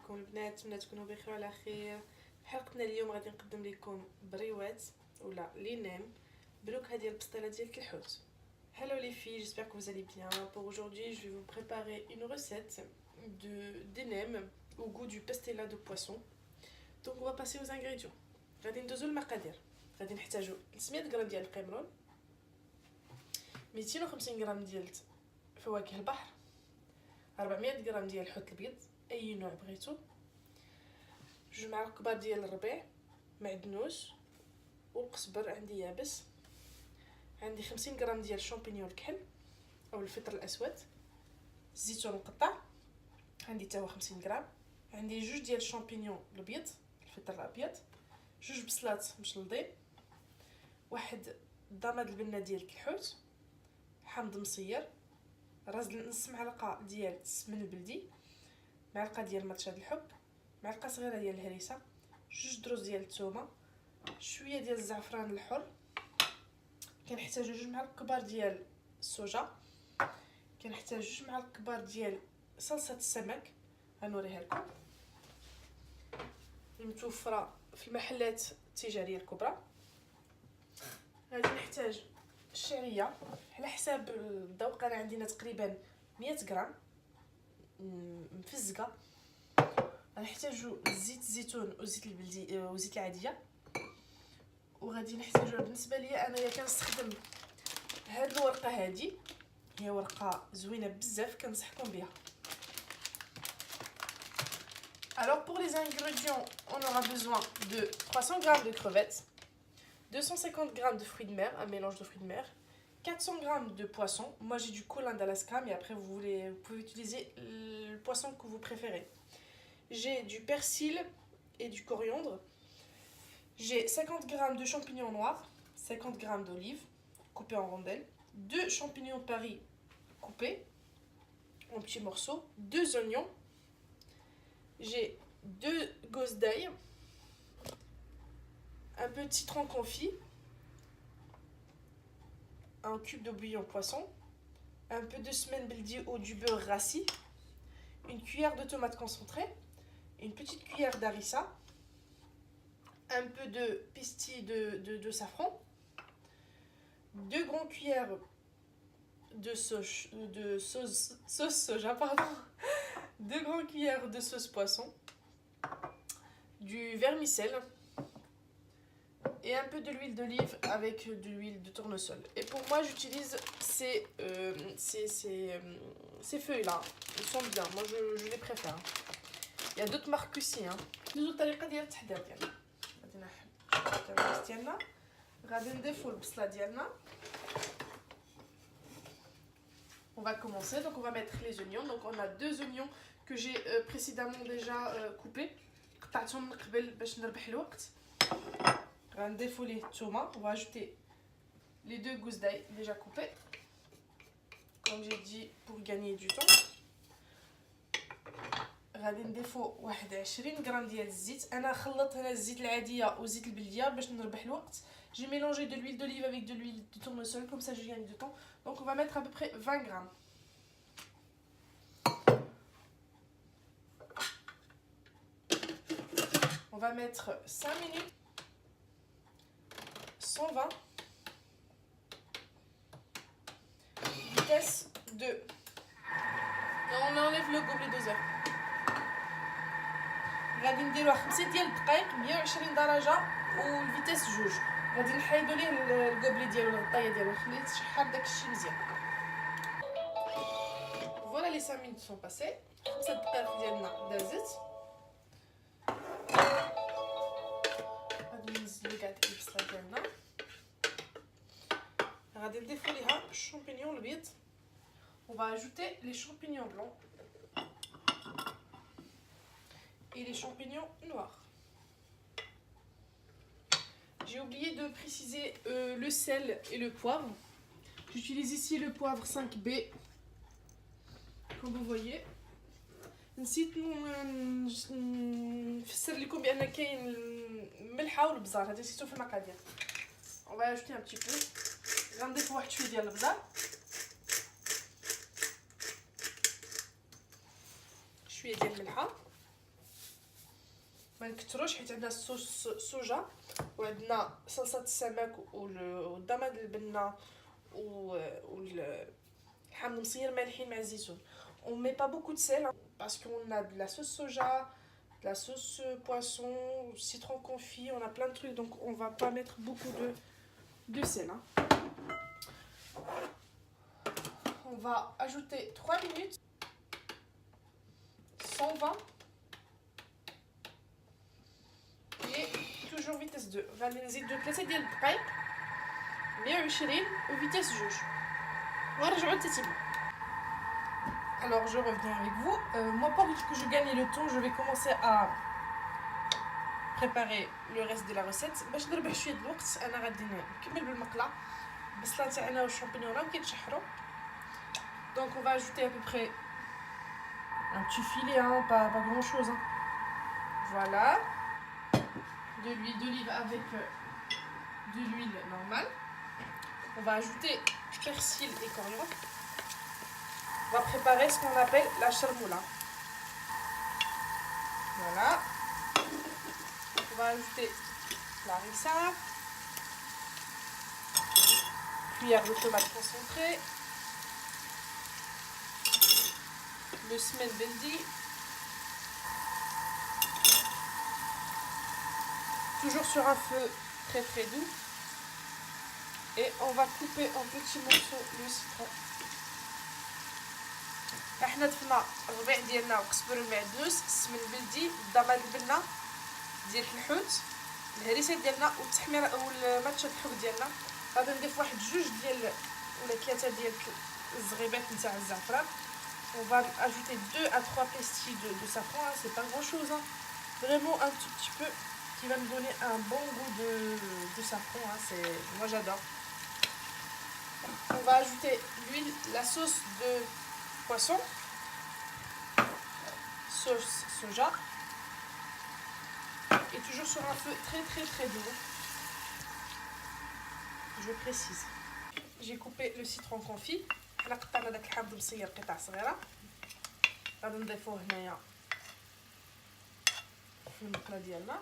عليكم البنات؟ نتمنى تكونوا بخير وعلى خير. حلقتنا اليوم غادي نقدم لكم بريوات ولا لي نيم بلوكه ديال البسطيله ديال الكحوت. Hello les filles, j'espère que vous allez bien. Pour aujourd'hui, je vais vous préparer une recette des nems au goût du pastella de poisson. Donc on va passer aux ingrédients. غادي ندوزو المقادير. غادي نحتاجو 300 غرام ديال القمرون، 250 غرام ديال فواكه البحر، 400 غرام ديال الحوت الابيض اي نوع بغيتو، 2 معالق كبار ديال الربيع، معدنوس والقزبر عندي يابس، عندي 50 غرام ديال الشامبينيون الكحل او الفطر الاسود، الزيتون مقطع عندي حتى هو 50 غرام، عندي 2 ديال الشامبينيون الابيض الفطر الابيض، 2 بصلات مشلضين، واحد ضماد البنه ديال الكحوت، حامض مصير، راس نص معلقه ديال السمن البلدي، معلقه ديال مرشاد الحب، معلقه صغيره ديال الهريسه، 2 دروس ديال الثومه، شويه ديال الزعفران الحر، كنحتاجو 2 معالق كبار ديال الصوجا، كنحتاج 2 معالق كبار ديال صلصه السمك غنوريها لكم المتوفره في المحلات التجاريه الكبرى. غادي نحتاج الشعريه على حساب الذوق، انا عندنا تقريبا 100 غرام مفزقه. غنحتاجو زيت الزيتون وزيت البلدي وزيت العاديه، وغادي نحتاجو بالنسبه ليا انايا كنستخدم هاد الورقه هادي، هي ورقه زوينه بزاف كنصحكم بها. Alors pour les ingrédients, on aura besoin de 300 g de crevettes, 250 g de fruits de mer, un mélange de fruits de mer, 400 g de poisson. Moi j'ai du colin d'Alaska, mais après vous pouvez utiliser le poisson que vous préférez. J'ai du persil et du coriandre. J'ai 50 g de champignons noirs, 50 g d'olives coupées en rondelles, 2 champignons de Paris coupés en petits morceaux, 2 oignons. J'ai 2 gousses d'ail, un peu de citron confit, un cube de bouillon poisson, un peu de semaine beldi ou du beurre rassis, une cuillère de tomate concentrée, une petite cuillère d'harissa, un peu de pistil de safran, 2 grandes cuillères de sauce soja, pardon, 2 grandes cuillères de sauce poisson, du vermicelle et un peu de l'huile d'olive avec de l'huile de tournesol. Et pour moi j'utilise ces feuilles là, ils sont bien, moi je les préfère. Il y a d'autres marques aussi hein. ندوزو الطريقه ديال التحضير ديالنا. غادي نحطو الكاس ديالنا، غادي نضيفو البصله ديالنا. On va commencer, donc on va mettre les oignons. Donc on a 2 oignons que j'ai précédemment déjà coupés. قطعتهم من قبل باش نربح الوقت. غنضيفو ليه الثومه. On va ajouter les 2 gousses d'ail déjà coupées, comme j'ai dit, pour gagner du temps. غادي نضيفو واحد 20 غرام ديال الزيت. انا خلطت هنا الزيت العاديه وزيت البلديه باش نربح الوقت. J'ai mélangé de l'huile d'olive avec de l'huile de tournesol, comme ça je gagne du temps. Donc on va mettre à peu près 20 grammes. On va mettre 5 minutes, 120, vitesse 2. Et on enlève le gobelet doseur. غادي نديروها 5 ديال الدقائق 120 درجه والفيتاس 2. غادي نحيدوا ليه الكوبلي ديالو الغطايه ديالو نخليه يتشحر داكشي مزيان. فوالا لي 5 minutes سون باسي، 5 دقائق ديالنا دازت. غادي ننزلو كاع ديك البصله ديالنا، غادي نضيفو ليها الشامبينيون البيض. On va ajouter les champignons blancs et les champignons noirs. J'ai oublié de préciser le sel et le poivre. J'utilise ici le poivre 5B, comme vous voyez. نسيت نفسر لكم بان كاين الملحه والبزار، هذا نسيتو في المقادير. On va ajouter un petit peu. غنضيف واحد شويه ديال البزار، شويه ديال الملحه، ما نكتروش حيت عندنا الصوص صوجا وعندنا صلصه السمك والضماد البنه والحامض مصير مالحين مع الزيتون. On met pas beaucoup de sel parce qu'on a de la sauce soja, de la sauce poisson, citron confit, on a plein de trucs, donc on va pas mettre beaucoup de sel. Hein. On va ajouter 3 minutes, 120 et toujours vitesse 2. غادي نزيدو 3 ديال الدقائق 120 و vitesse 2 ونرجعو للتتبيله. Alors je reviens avec vous. Moi pour que je gagne le temps, je vais commencer à préparer le reste de la recette. باش نربح شويه الوقت انا غادي نكمل بالمقله البصله تاعنا والشامبينيون راهم كيتشحروا. Donc on va ajouter à peu près un petit filet, hein, pas grand chose. Hein. Voilà. De l'huile d'olive avec de l'huile normale. On va ajouter persil et coriandre. On va préparer ce qu'on appelle la charmoula. Voilà. On va ajouter la harissa, cuillère de tomate concentrée, le smen beldi, toujours sur un feu très très doux, et on va couper en petits morceaux le citron. احنا ضفنا الربيع ديالنا وقزبر المعدنوس، السمن البلدي، الضماد البنه ديال الحوت، الهريسه ديالنا والتحمير والماتشا الحوت ديالنا. غادي نضيف واحد 2 ديال ولا 3 ديال الزغيبات نتاع الزعفران. On va ajouter 2 à 3 pestilles de safran, hein, c'est pas grand chose, hein. Vraiment un tout petit peu qui va me donner un bon goût de safran, hein. Moi j'adore. On va ajouter l'huile, la sauce de poisson, sauce soja, et toujours sur un feu très très très doux. Je précise. J'ai coupé le citron confit. حنا قطعنا داك الحامض مصير قطع صغيره، غادي نضيفوه هنايا في المقله ديالنا.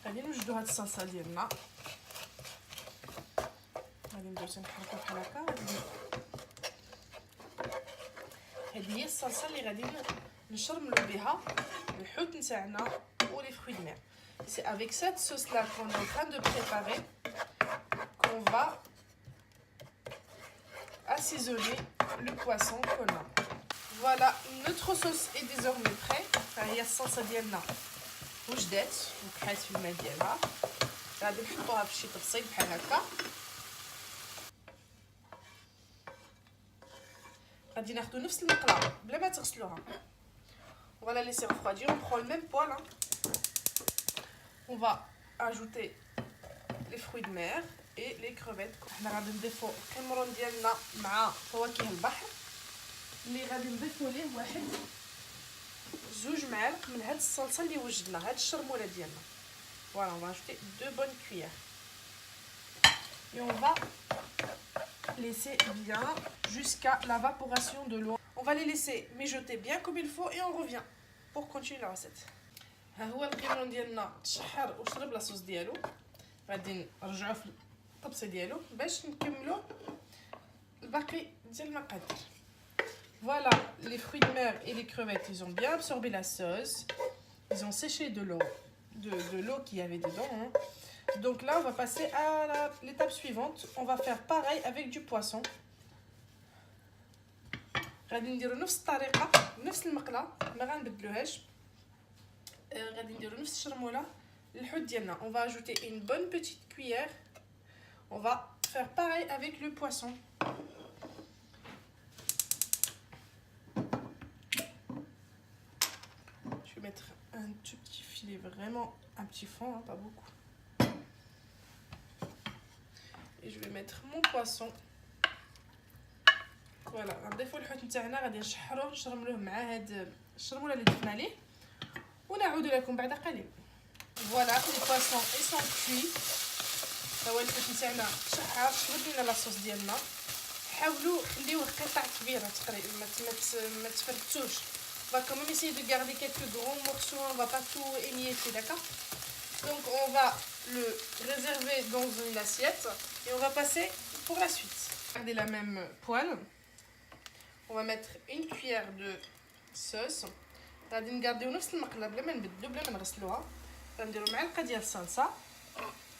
غادي نوجدو هاد الصلصه ديالنا، غادي نبداو تنحركو بحال هكا. هذه هي الصلصه اللي غادي نشرملو بها الحوت نتاعنا و لي فروي دو مير. C'est avec cette sauce là qu'on est en train de préparer qu'on va assaisonner le poisson qu'on a. Voilà, notre sauce est désormais prête. هي الصلصه ديالنا وجدات وكحات في الماء ديالها. غادي نحطوها في شي طبسيل بحال هكا. غادي ناخذ نفس المقله بلا ما تغسلوها. On va la laisser refroidir. On prend le même poêle. Hein. On va ajouter les fruits de mer et les crevettes. حنا غادي نضيفو الكمرون ديالنا مع فواكه البحر اللي غادي نضيفو ليه 2 معالق من هاد الصلصه اللي وجدنا، هاد الشرموله ديالنا. Voilà, on va ajouter 2 bonnes cuillères. Et on va laisser bien jusqu'à l'évaporation de l'eau. On va les laisser mijoter bien comme il faut et on revient pour continuer la recette. ها هو الكمرون ديالنا تشحر وشرب لاصوص ديالو. غادي نرجعوه في الطبسه ديالو باش نكملو الباقي ديال المقادير. Voilà, les fruits de mer et les crevettes, ils ont bien absorbé la sauce. Ils ont séché de l'eau qu'il y avait dedans. Hein. Donc là, on va passer à l'étape suivante. On va faire pareil avec du poisson. غادي نديرو نفس الطريقه نفس المقله ما غنبدلوهاش. غادي نديرو نفس الشرموله للحوت ديالنا. On va ajouter une bonne petite cuillère. On va faire pareil avec le poisson. Je vais mettre un tout petit filet, vraiment un petit fond, hein, pas beaucoup. Et je vais mettre mon poisson. Voilà, نضيفو الحوت نتاعنا غادي نشحروه نشرملوه مع هاد الشرموله اللي ضفنا ليه ونعود لكم بعد قليل. Voilà, les poissons ils sont cuits. هو الحوت نتاعنا شحر شرب لنا لاصوص ديالنا. حاولوا خليوه قطع كبيره تقريبا ما تفرتوش va quand même essayer de garder quelques grands morceaux, on va pas tout émietter, d'accord? Donc on va le réserver dans une assiette et on va passer pour la suite. Gardez la même poêle. On va mettre une cuillère de sauce. غادي نقاديو نفس المقله بلا ما نبدلو بلا ما نغسلوها. غنديرو معلقه ديال الصلصه.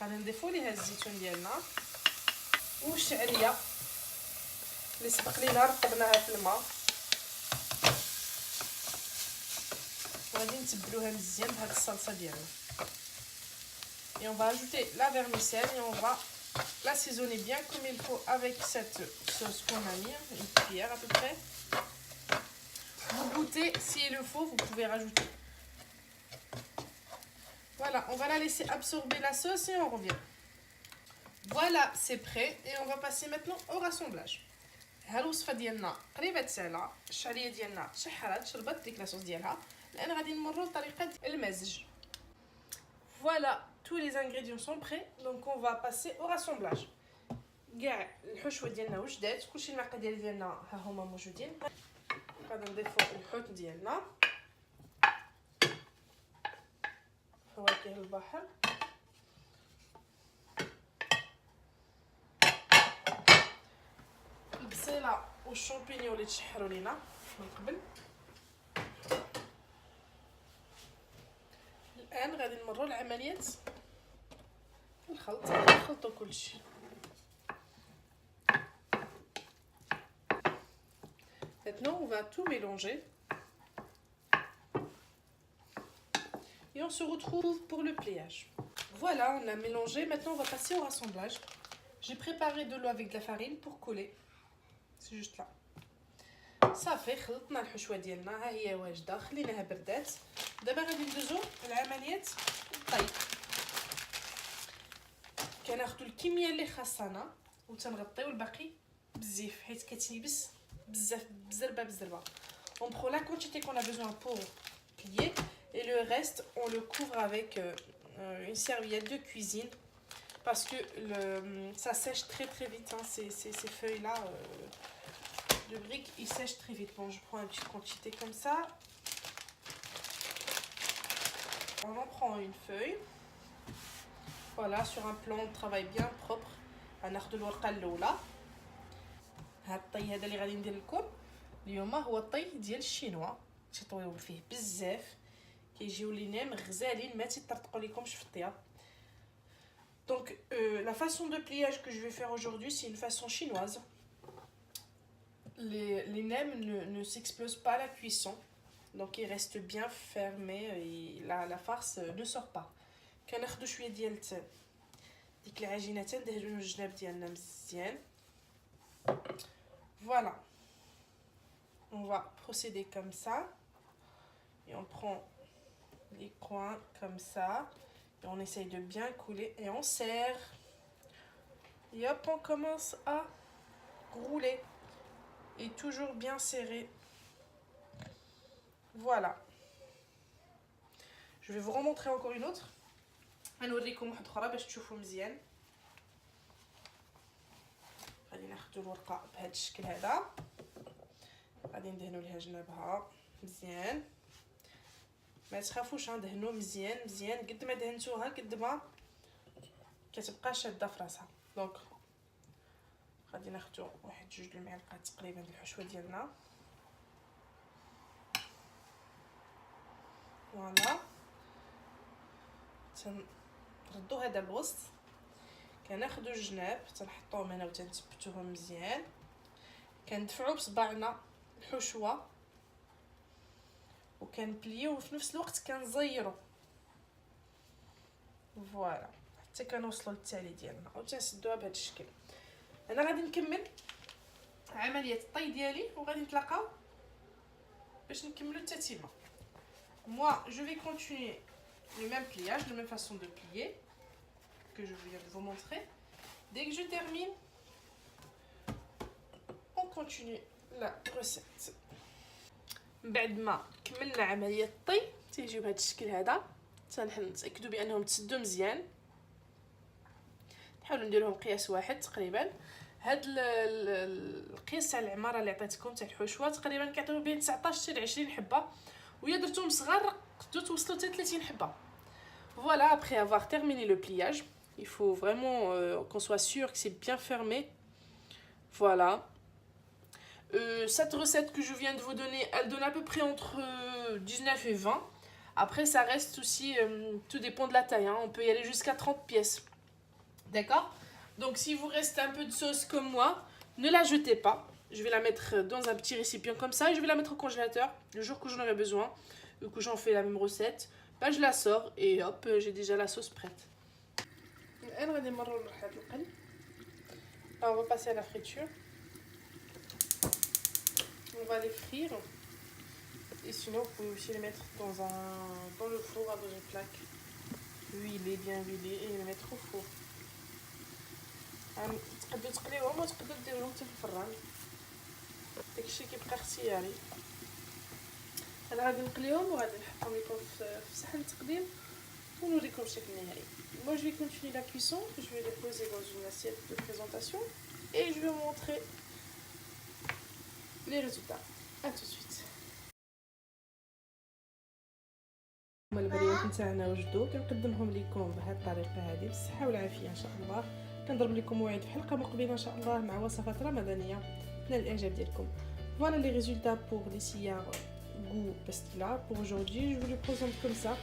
غادي نضيفو ليها الزيتون ديالنا والشعريه اللي سبق لينا رطبناها في الماء. وغادي نتبلوها مزيان بهاد الصلصه ديالنا. Et on va ajouter la vermicelle et on va l'assaisonner bien comme il faut avec cette sauce qu'on a mis, une cuillère à peu près. Vous goûtez, s'il le faut, vous pouvez rajouter. Voilà, on va la laisser absorber la sauce et on revient. Voilà, c'est prêt et on va passer maintenant au rassemblage. ها الوصفه ديالنا قريبه سهله. الشعريه ديالنا شحرات شربت ديك لاصوص ديالها. الان غادي نمروا لطريقه المزج. Voilà, tous les ingrédients sont prêts, donc on va passer au rassemblage. كاع الحشوه ديالنا وجدات، كلشي المقادير ديالنا ها هما موجودين. غادي نضيفو الحوت ديالنا، فواكه البحر، البصيله والشامبينيون اللي تشحروا لينا من قبل. الان غادي نمروا لعمليه الخلط. نخلطوا كلشي. Maintenant, on va tout mélanger. Et on se retrouve pour le pliage. Voilà, on a mélangé. Maintenant, on va passer au rassemblage. J'ai préparé de l'eau avec de la farine pour coller. C'est juste là. صافي خلطنا الحشوه ديالنا، ها هي واجده، خليناها بردات. دابا غادي ندوزو لعمليه الطيب. كناخذوا الكميه اللي خاصنا وتنغطيو الباقي بالزيف حيت كتيبس بزاف بزربه. On prend la quantité qu'on a besoin pour plier et le reste on le couvre avec une serviette de cuisine parce que ça sèche très vite, hein, ces feuilles là de briques, ils sèchent très vite. Bon, je prends une petite quantité comme ça. On en prend une feuille. Voilà, sur un plan de travail bien propre. غناخذ الورقه الاولى. هاد الطي هذا اللي غادي ندير لكم اليوم هو الطي ديال الشينوا، تطويو فيه بزاف، كيجيو لينا غزالين ما تيطرطقوا لكمش في الطياب. Donc la façon de pliage que je vais faire aujourd'hui, c'est une façon chinoise. Les nems ne s'explosent pas à la cuisson, donc ils restent bien fermés et la farce ne sort pas. كناخذوا شويه ديال ديك العجينه تندهنوا الجناب ديالنا مزيان. Voilà, on va procéder comme ça et on prend les coins comme ça et on essaye de bien couler et on serre et hop, on commence à rouler et toujours bien serré. Voilà, je vais vous remontrer encore une autre. غنوريكم واحد اخرى باش تشوفوا مزيان. غادي ناخذوا الورقه بهذا الشكل هذا، غادي ندهنوا ليها جنابها مزيان. ما تخافوش، ندهنوا مزيان قد ما دهنتوها قد ما كتبقى شاده في راسها. دونك غادي ناخذوا واحد 2 المعالق تقريبا ديال الحشوه ديالنا. فوالا، تنردوا هذا الوسط، كناخذوا الجناب تنحطوهم هنا وتنثبتوهم مزيان، كندفعوا بصباعنا الحشوه وكنبليو وفي نفس الوقت كنزيروا. فوالا حتى كنوصلوا للتالي ديالنا وتنسدوها بهذا الشكل. انا غادي نكمل عمليه الطي ديالي وغادي نتلاقاو باش نكملوا التتيمه. Moi je vais continuer le même pliage, la même façon de plier que je viens de vous montrer. Dès que je termine, on continue la recette. بعد ما كملنا عمليه الطي تيجيو بهذا الشكل هذا، تنتاكدوا بانهم تسدوا مزيان، نحاولوا نديروهم قياس واحد تقريبا. هاد القياس تاع العماره اللي عطيتكم تاع الحشوه تقريبا كيعطيو بين 19 حتى 20 حبه، ويا درتهم صغار تقدروا توصلوا حتى 30 حبه. Voilà, après avoir terminé le pliage, il faut vraiment qu'on soit sûr que c'est bien fermé. Voilà. Cette recette que je viens de vous donner, elle donne à peu près entre 19 et 20. Après, ça reste aussi, tout dépend de la taille, hein. On peut y aller jusqu'à 30 pièces. D'accord? Donc, si vous reste un peu de sauce comme moi, ne la jetez pas. Je vais la mettre dans un petit récipient comme ça et je vais la mettre au congélateur. Le jour que j'en aurai besoin, ou que j'en fais la même recette, bah, je la sors et hop, j'ai déjà la sauce prête. Alors, on va passer à la friture. On va les frire. Et sinon, vous pouvez aussi les mettre dans le four à une plaque. Huilé, bien huilé, et les mettre au four. تقدروا تقليوهم وتقدروا ديروهم حتى في الفران، داكشي كيبقى اختياري. انا غادي نقليهم وغادي نحطهم لكم في صحن التقديم ونوريكم الشكل النهائي. Moi je vais continuer la cuisson, je vais les poser dans une assiette de présentation et je vais vous montrer les résultats. À tout de suite. هما البريات نتاعنا وجدوا، كنقدمهم لكم بهذه الطريقه هذه بالصحه والعافيه ان شاء الله. كنضرب لكم موعد في حلقه مقبله ان شاء الله مع وصفات رمضانيه من الاعجاب ديالكم. Voilà les résultats pour les ciars goût pastilla pour aujourd'hui. Je vous les présente comme ça.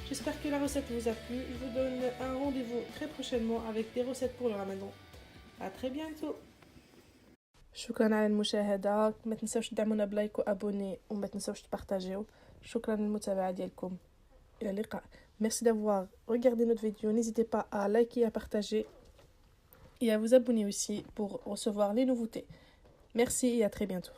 J'espère que la recette vous a plu. Je vous donne un rendez-vous très prochainement avec des recettes pour le ramadan. À très bientôt. شكرا على المشاهده، ما تنساوش تدعمونا بلايك وابوني وما تنساوش تبارطاجيو. شكرا للمتابعه ديالكم. إلى اللقاء. Merci d'avoir regardé notre vidéo. N'hésitez pas à liker, à partager et à vous abonner aussi pour recevoir les nouveautés. Merci et à très bientôt.